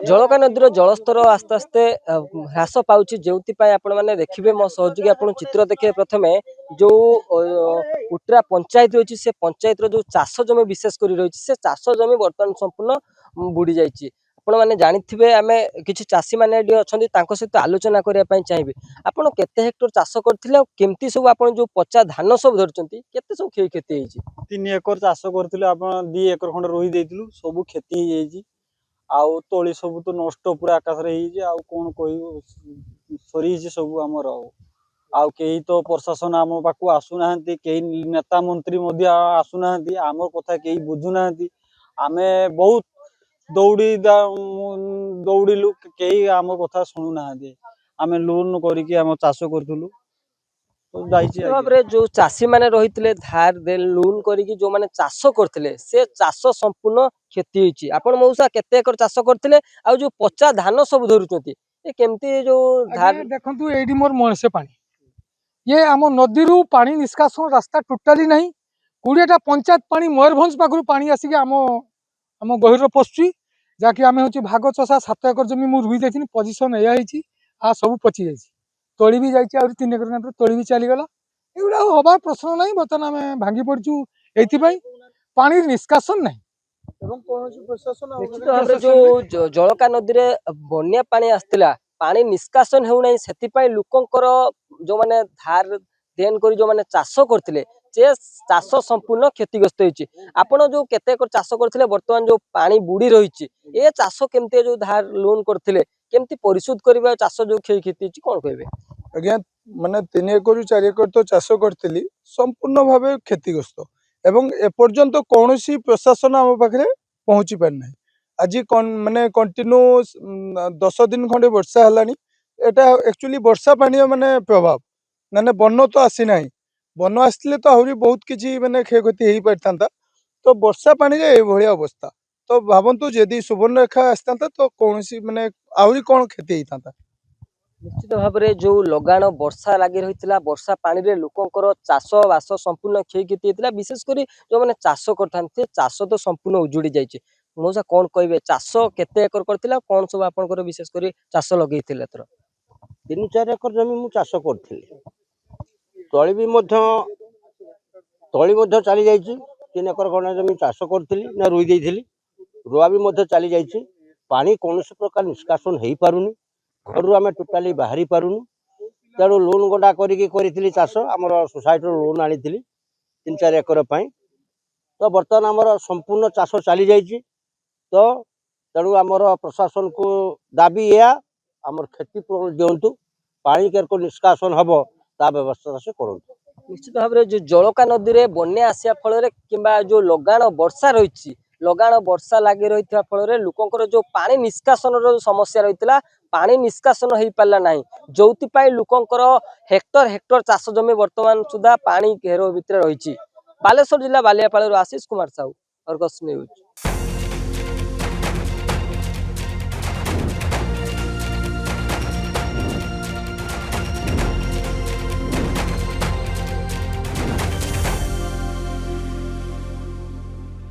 जलका नदी जलस्तर आस्ते आस्ते ह्रास पाँच जो आपण मैंने देखिए मो सहयोगी आप चित्र देखिए प्रथम जो उट्रा पंचायत रही से पंचायत जो चाष जमी विशेषकर रही से चाष जमी बर्तमान संपूर्ण बुड़ी जाइए आपण मैंने जानी आम कि चाषी मैंने अच्छा सहित आलोचना करने चाहिए आपड़ केते हेक्टर चाष करते केमती सब आप जो पचा धान सब धरती केते सब क्षति 3 एकर चाष करथिले आपण 2 एकर खंड रोही देइतिलु सब खेती हो जाइए आउ तोली सब तो नष्ट पूरा आकाश रे ही आउ कोन कहि सरी सब हमर आउ केही तो प्रशासन आम पाखु आसु नाहंती केही नेता मंत्री मध्य आसु नाहंती आम कथा केही बुझु नाहंती आमे बहुत दौड़ी दौड़िलु केही आम कथा सुनु नाहंती आमे लोन करिके आम चाष करथुलु भाव जो चाषी मैंने रही धार दे लोन करी जो मैंने चाष करते से चाष संपूर्ण क्षति होती आपण मौसा केते एकर चाष करते आ जो पचा धान सब धरुचंती ए केमती जो धार देखंतु एडी मोर मनसे पानी ये आम नदी रु पानी निष्कासन रास्ता टोटाली नहीं 20टा पंचायत पानी मयूरभंज पाखु पानी आसिक आम आम गहिर पशुची जहाँकि आम हूँ भाग चषा 7 एकर जमी मुझे रुई देती पोजिशन यही आ सब पची जाइए तोली भी जाइए 3 एकर तोली भी चलीगला एगुड़ा हबार प्रश्न ना बर्तमान आम भांगी पड़चु ये पानी निष्कासन ना निश्चित भाव जो जलका नदी में बन्या पानी आसला पानी निष्कासन होना से लोकंर जो मैंने धार देन कर जो मैंने चाष करते चाष संपूर्ण क्षतिग्रस्त होती आपण जो केते चाष करते बर्तमान जो पानी बुड़ी रही ए चाष केमती जो धार लोन करते केमती परिशोध करबा चाष जो क्षति कौन कहबे आज्ञा माने 3 एकर 4 एकर तो चाष करथिली संपूर्ण भावे क्षतिग्रस्त एवं एपर्यंत कौन प्रशासन आम पाखे पहुँची पारना आज माने कंटिन्यू 10 दिन खंडे वर्षा है एक्चुअली वर्षा पानी माने प्रभाव माने बन तो आसी ना बन आसले तो आहरी बहुत किसी माने क्षयक्षति हो पारता तो वर्षा पानी ये अवस्था तो भावतु जदि सुवर्णरेखा आसता तो कौन माने आहरी कौन क्षति होता निश्चित भाव में जो लगाण वर्षा लगी रही वर्षा पानी रे लोकंर चाष बास संपूर्ण क्षयक्षति होता विशेषकर जो मैंने चाष करते चाष तो संपूर्ण उजुड़ी जाइए मौसा कौन कहे चाष केते एकर करथिला कौन सब आपनकर विशेषकर चाष लगे 3-4 एकर जमी मु चाष करथिली तली भी तली चली जाइए 3 एकर खंड जमी चाष करथिली ना रुई देइथिली रुआ भी चली जाइए पानी कौन प्रकार निष्कासन हो पारुनी घर आम टोटाली बाहरी पारुनु तेणु लोन गंडा करी चाष आमर सोसाइटी लोन आनी 3-4 एकर तो बर्तमान आमर संपूर्ण चाष चली जाइए तो तेणु आमर प्रशासन को दाबी या आमर क्षति दिंतु पानी केरको निष्कासन हम ता व्यवस्था से करूँ निश्चित भाव में जो जलका नदी में बन्या आसिया फल कि जो लगाण वर्षा रही लगाण वर्षा लगी रही फल लोकंर जो पानी निष्कासन समस्या रही पानी निष्कासन हो पारा ना जो लोकंर हेक्टर हेक्टर चाष जमी बर्तमान सुधा पानी घेर भितर रही बालेश्वर जिला बालियापाड़ आशीष कुमार साहू अर्गस न्यूज।